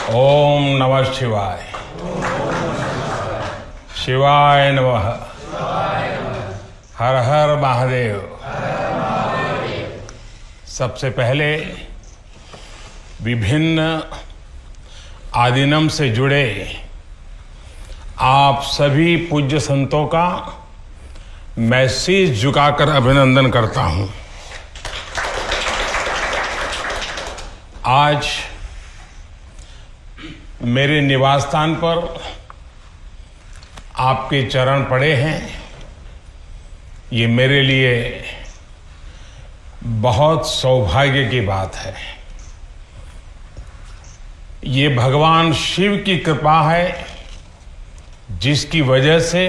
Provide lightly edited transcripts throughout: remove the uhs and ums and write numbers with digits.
ओम नमः शिवाय। शिवाय नमः। हर हर महादेव। सबसे पहले विभिन्न आदिनम से जुड़े आप सभी पूज्य संतों का मैं शीश झुकाकर अभिनंदन करता हूं। आज मेरे निवास स्थान पर आपके चरण पड़े हैं, ये मेरे लिए बहुत सौभाग्य की बात है। ये भगवान शिव की कृपा है जिसकी वजह से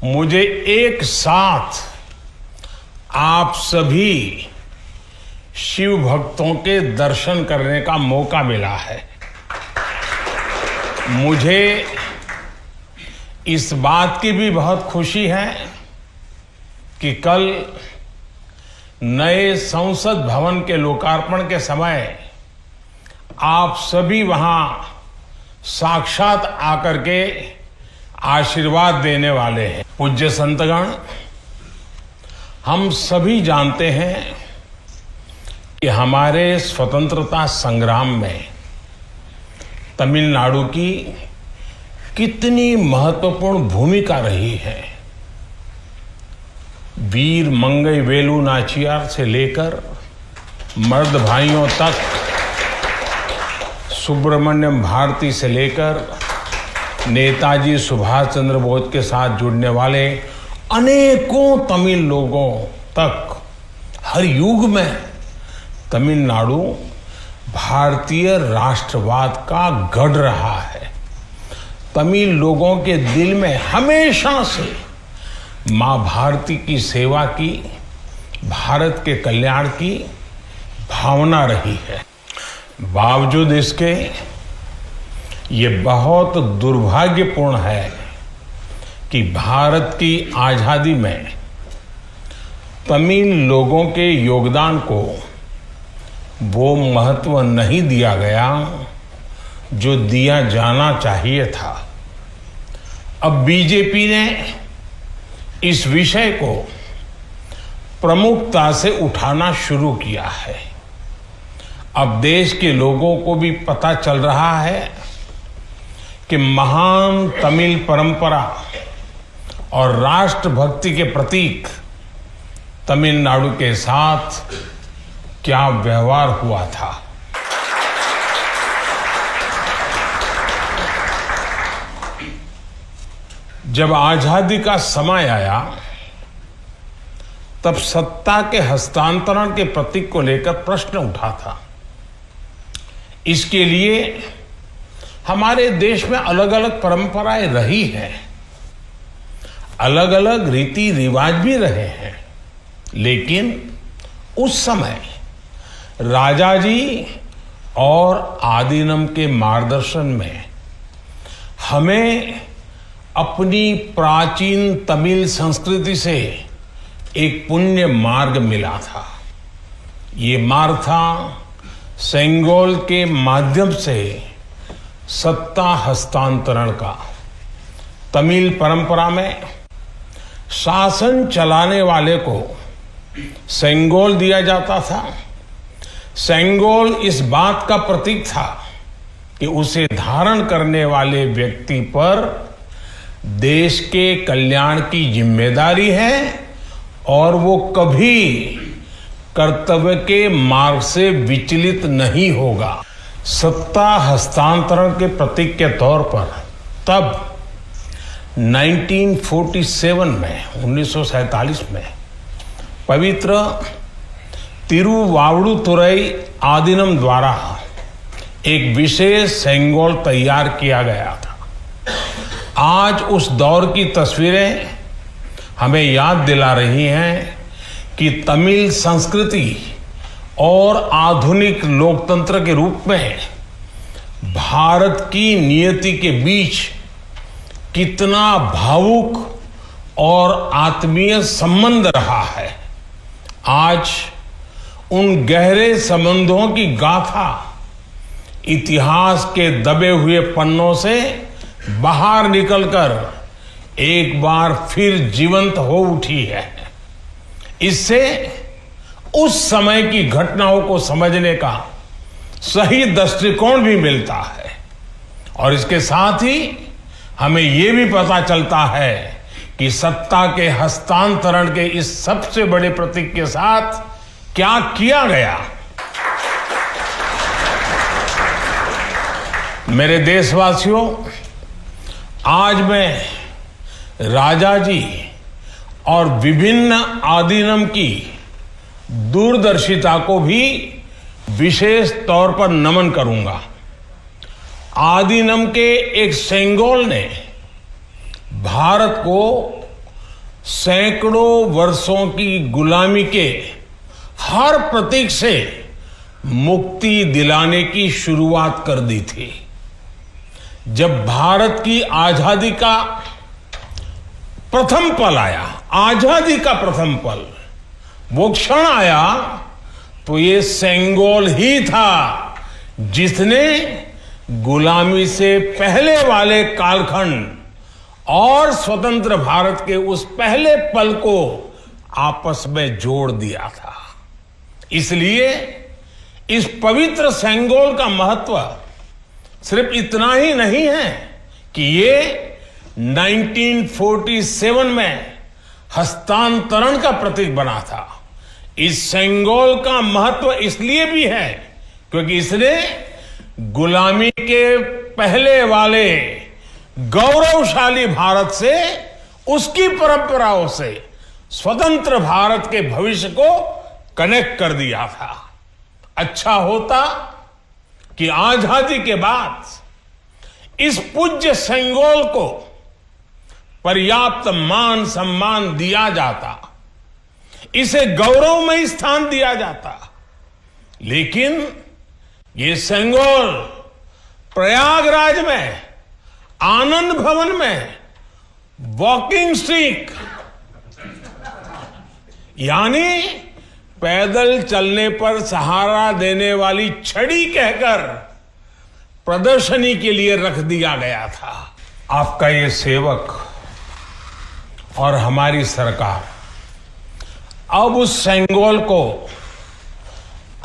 मुझे एक साथ आप सभी शिव भक्तों के दर्शन करने का मौका मिला है। मुझे इस बात की भी बहुत खुशी है कि कल नए संसद भवन के लोकार्पण के समय आप सभी वहां साक्षात आकर के आशीर्वाद देने वाले हैं। पूज्य संतगण, हम सभी जानते हैं कि हमारे स्वतंत्रता संग्राम में तमिलनाडु की कितनी महत्वपूर्ण भूमिका रही है। वीर मंगई वेलु नाचियार से लेकर मर्द भाइयों तक, सुब्रमण्यम भारती से लेकर नेताजी सुभाष चंद्र बोस के साथ जुड़ने वाले अनेकों तमिल लोगों तक हर युग में तमिलनाडु भारतीय राष्ट्रवाद का गढ़ रहा है। तमिल लोगों के दिल में हमेशा से मां भारती की सेवा की, भारत के कल्याण की भावना रही है। बावजूद इसके ये बहुत दुर्भाग्यपूर्ण है कि भारत की आजादी में तमिल लोगों के योगदान को वो महत्व नहीं दिया गया जो दिया जाना चाहिए था। अब बीजेपी ने इस विषय को प्रमुखता से उठाना शुरू किया है। अब देश के लोगों को भी पता चल रहा है कि महान तमिल परंपरा और राष्ट्रभक्ति के प्रतीक तमिलनाडु के साथ क्या व्यवहार हुआ था। जब आजादी का समय आया तब सत्ता के हस्तांतरण के प्रतीक को लेकर प्रश्न उठा था। इसके लिए हमारे देश में अलग अलग परंपराएं रही हैं, अलग अलग रीति रिवाज भी रहे हैं, लेकिन उस समय राजा जी और आदिनम के मार्गदर्शन में हमें अपनी प्राचीन तमिल संस्कृति से एक पुण्य मार्ग मिला था। ये मार्ग था सेंगोल के माध्यम से सत्ता हस्तांतरण का। तमिल परंपरा में शासन चलाने वाले को सेंगोल दिया जाता था। सेंगोल इस बात का प्रतीक था कि उसे धारण करने वाले व्यक्ति पर देश के कल्याण की जिम्मेदारी है और वो कभी कर्तव्य के मार्ग से विचलित नहीं होगा। सत्ता हस्तांतरण के प्रतीक के तौर पर तब 1947 में 1947 में पवित्र तिरुवावड़ुतुरई आदिनम द्वारा एक विशेष सेंगोल तैयार किया गया था। आज उस दौर की तस्वीरें हमें याद दिला रही हैं कि तमिल संस्कृति और आधुनिक लोकतंत्र के रूप में भारत की नियति के बीच कितना भावुक और आत्मीय संबंध रहा है। आज उन गहरे संबंधों की गाथा इतिहास के दबे हुए पन्नों से बाहर निकलकर एक बार फिर जीवंत हो उठी है। इससे उस समय की घटनाओं को समझने का सही दृष्टिकोण भी मिलता है और इसके साथ ही हमें यह भी पता चलता है कि सत्ता के हस्तांतरण के इस सबसे बड़े प्रतीक के साथ क्या किया गया। मेरे देशवासियों, आज मैं राजा जी और विभिन्न आदीनम की दूरदर्शिता को भी विशेष तौर पर नमन करूंगा। आदीनम के एक सेंगोल ने भारत को सैकड़ों वर्षों की गुलामी के हर प्रतीक से मुक्ति दिलाने की शुरुआत कर दी थी। जब भारत की आजादी का प्रथम पल आया, आजादी का प्रथम पल, वो क्षण आया, तो ये सेंगोल ही था जिसने गुलामी से पहले वाले कालखंड और स्वतंत्र भारत के उस पहले पल को आपस में जोड़ दिया था। इसलिए इस पवित्र सेंगोल का महत्व सिर्फ इतना ही नहीं है कि ये 1947 में हस्तांतरण का प्रतीक बना था। इस सेंगोल का महत्व इसलिए भी है क्योंकि इसने गुलामी के पहले वाले गौरवशाली भारत से, उसकी परंपराओं से स्वतंत्र भारत के भविष्य को कनेक्ट कर दिया था। अच्छा होता कि आजादी के बाद इस पूज्य सेंगोल को पर्याप्त मान सम्मान दिया जाता, इसे गौरवमय स्थान दिया जाता, लेकिन ये सेंगोल प्रयागराज में आनंद भवन में वॉकिंग स्टिक यानी पैदल चलने पर सहारा देने वाली छड़ी कहकर प्रदर्शनी के लिए रख दिया गया था। आपका ये सेवक और हमारी सरकार अब उस सेंगोल को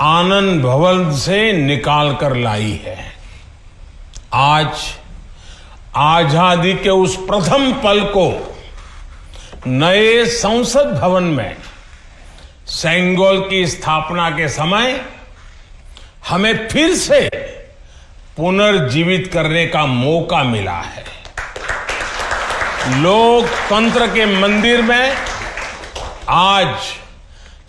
आनंद भवन से निकाल कर लाई है। आज आजादी के उस प्रथम पल को नए संसद भवन में सेंगोल की स्थापना के समय हमें फिर से पुनर्जीवित करने का मौका मिला है। लोकतंत्र के मंदिर में आज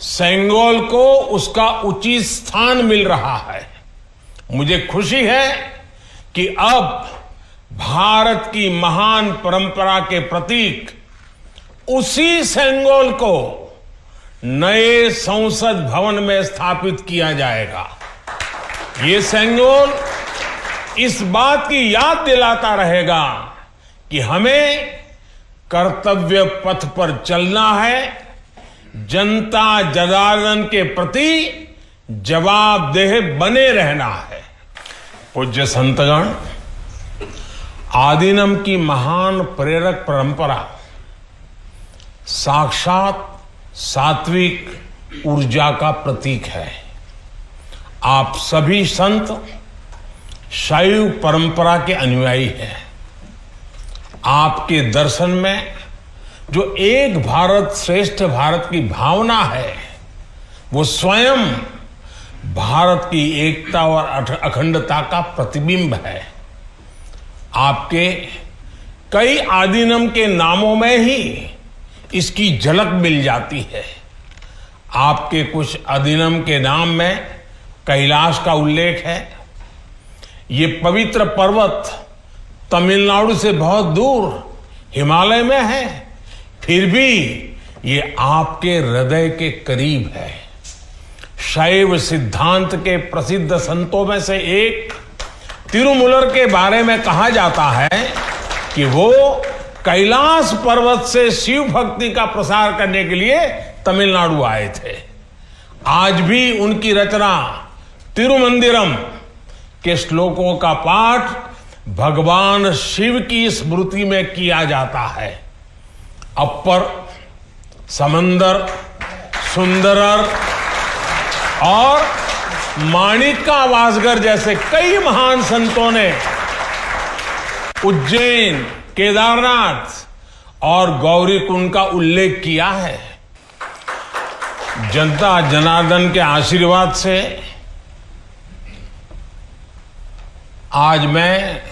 सेंगोल को उसका उचित स्थान मिल रहा है। मुझे खुशी है कि अब भारत की महान परंपरा के प्रतीक उसी सेंगोल को नए संसद भवन में स्थापित किया जाएगा। ये सेंगोल इस बात की याद दिलाता रहेगा कि हमें कर्तव्य पथ पर चलना है, जनता जनार्दन के प्रति जवाबदेह बने रहना है। पूज्य संतगण, आदीनम की महान प्रेरक परंपरा साक्षात सात्विक ऊर्जा का प्रतीक है। आप सभी संत शैव परंपरा के अनुयायी हैं। आपके दर्शन में जो एक भारत श्रेष्ठ भारत की भावना है, वो स्वयं भारत की एकता और अखंडता का प्रतिबिंब है। आपके कई आदीनम के नामों में ही इसकी झलक मिल जाती है। आपके कुछ आदीनम के नाम में कैलाश का उल्लेख है। ये पवित्र पर्वत तमिलनाडु से बहुत दूर हिमालय में है, फिर भी ये आपके हृदय के करीब है। शैव सिद्धांत के प्रसिद्ध संतों में से एक तिरुमूलर के बारे में कहा जाता है कि वो कैलाश पर्वत से शिव भक्ति का प्रसार करने के लिए तमिलनाडु आए थे। आज भी उनकी रचना तिरुमंदिरम के श्लोकों का पाठ भगवान शिव की स्मृति में किया जाता है। अपर, समंदर, सुंदरर और माणिका वासगर जैसे कई महान संतों ने उज्जैन, केदारनाथ और गौरीकुंड का उल्लेख किया है। जनता जनार्दन के आशीर्वाद से आज मैं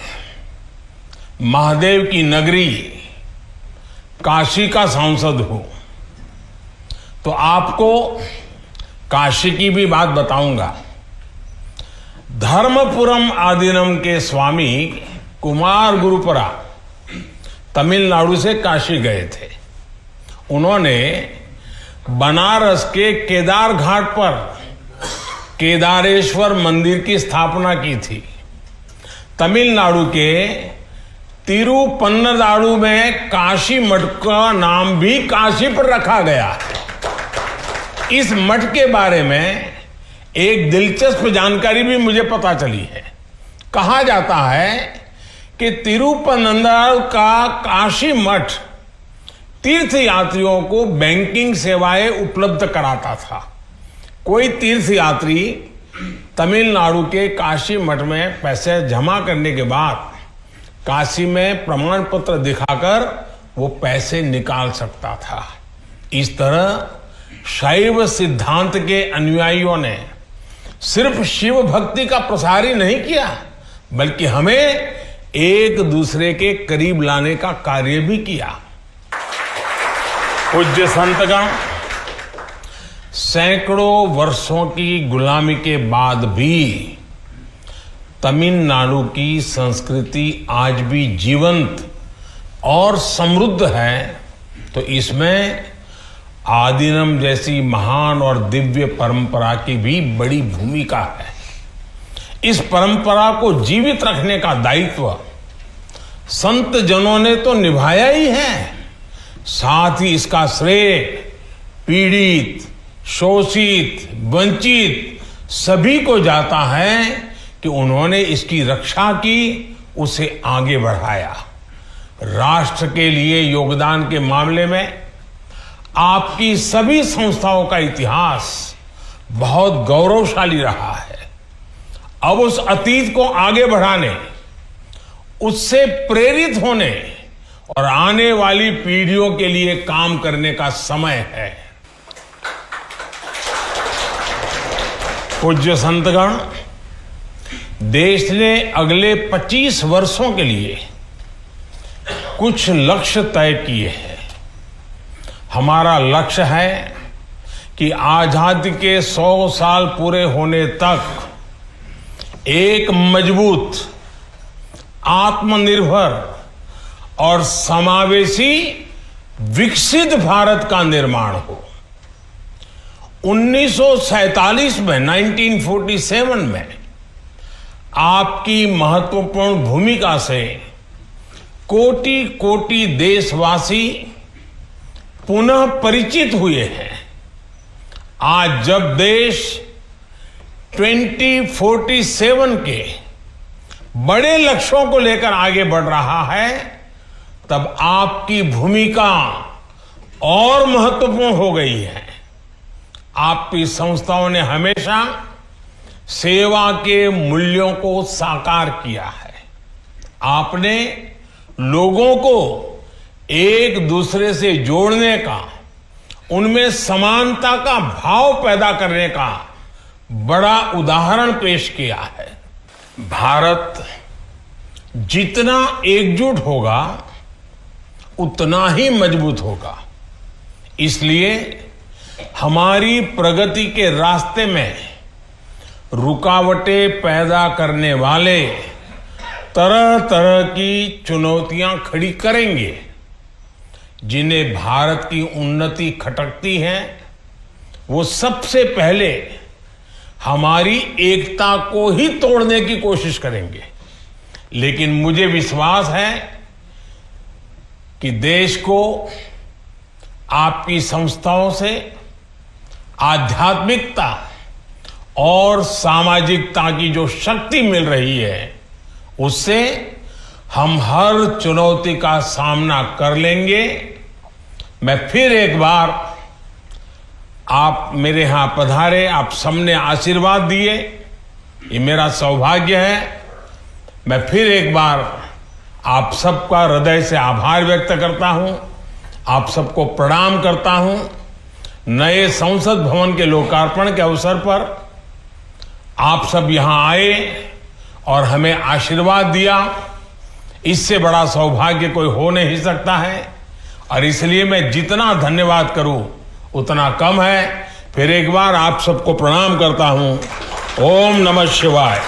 महादेव की नगरी काशी का सांसद हूं, तो आपको काशी की भी बात बताऊंगा। धर्मपुरम आदीनम के स्वामी कुमार गुरुपरा तमिलनाडु से काशी गए थे। उन्होंने बनारस के केदार घाट पर केदारेश्वर मंदिर की स्थापना की थी। तमिलनाडु के तिरुपन्नदारु में काशी मठ का नाम भी काशी पर रखा गया है। इस मठ के बारे में एक दिलचस्प जानकारी भी मुझे पता चली है। कहा जाता है कि तिरुपन्नदारु का काशी मठ तीर्थ यात्रियों को बैंकिंग सेवाएं उपलब्ध कराता था। कोई तीर्थ यात्री तमिलनाडु के काशी मठ में पैसे जमा करने के बाद काशी में प्रमाण पत्र दिखाकर वो पैसे निकाल सकता था। इस तरह शैव सिद्धांत के अनुयायियों ने सिर्फ शिव भक्ति का प्रसार ही नहीं किया, बल्कि हमें एक दूसरे के करीब लाने का कार्य भी किया। पूज्य संतगण, सैकड़ों वर्षों की गुलामी के बाद भी तमिलनाडु की संस्कृति आज भी जीवंत और समृद्ध है, तो इसमें आदीनम जैसी महान और दिव्य परंपरा की भी बड़ी भूमिका है। इस परंपरा को जीवित रखने का दायित्व संत जनों ने तो निभाया ही है, साथ ही इसका श्रेय पीड़ित, शोषित, वंचित सभी को जाता है कि उन्होंने इसकी रक्षा की, उसे आगे बढ़ाया। राष्ट्र के लिए योगदान के मामले में आपकी सभी संस्थाओं का इतिहास बहुत गौरवशाली रहा है। अब उस अतीत को आगे बढ़ाने, उससे प्रेरित होने और आने वाली पीढ़ियों के लिए काम करने का समय है। पूज्य संतगण, देश ने अगले 25 वर्षों के लिए कुछ लक्ष्य तय किए हैं। हमारा लक्ष्य है कि आजादी के 100 साल पूरे होने तक एक मजबूत, आत्मनिर्भर और समावेशी विकसित भारत का निर्माण हो। 1947 में 1947 में आपकी महत्वपूर्ण भूमिका से कोटि कोटि देशवासी पुनः परिचित हुए हैं। आज जब देश 2047 के बड़े लक्ष्यों को लेकर आगे बढ़ रहा है, तब आपकी भूमिका और महत्वपूर्ण हो गई है। आपकी संस्थाओं ने हमेशा सेवा के मूल्यों को साकार किया है। आपने लोगों को एक दूसरे से जोड़ने का, उनमें समानता का भाव पैदा करने का बड़ा उदाहरण पेश किया है। भारत जितना एकजुट होगा उतना ही मजबूत होगा। इसलिए हमारी प्रगति के रास्ते में रुकावटें पैदा करने वाले तरह तरह की चुनौतियां खड़ी करेंगे, जिन्हें भारत की उन्नति खटकती है। वो सबसे पहले हमारी एकता को ही तोड़ने की कोशिश करेंगे। लेकिन मुझे विश्वास है कि देश को आपकी संस्थाओं से आध्यात्मिकता और सामाजिकता की जो शक्ति मिल रही है, उससे हम हर चुनौती का सामना कर लेंगे। मैं फिर एक बार, आप मेरे यहां पधारे, आप सबने आशीर्वाद दिए, ये मेरा सौभाग्य है। मैं फिर एक बार आप सबका हृदय से आभार व्यक्त करता हूं, आप सबको प्रणाम करता हूं। नए संसद भवन के लोकार्पण के अवसर पर आप सब यहां आए और हमें आशीर्वाद दिया, इससे बड़ा सौभाग्य कोई हो नहीं सकता है। और इसलिए मैं जितना धन्यवाद करूं उतना कम है। फिर एक बार आप सबको प्रणाम करता हूं। ओम नमः शिवाय।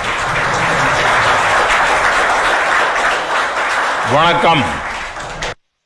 वणक्कम।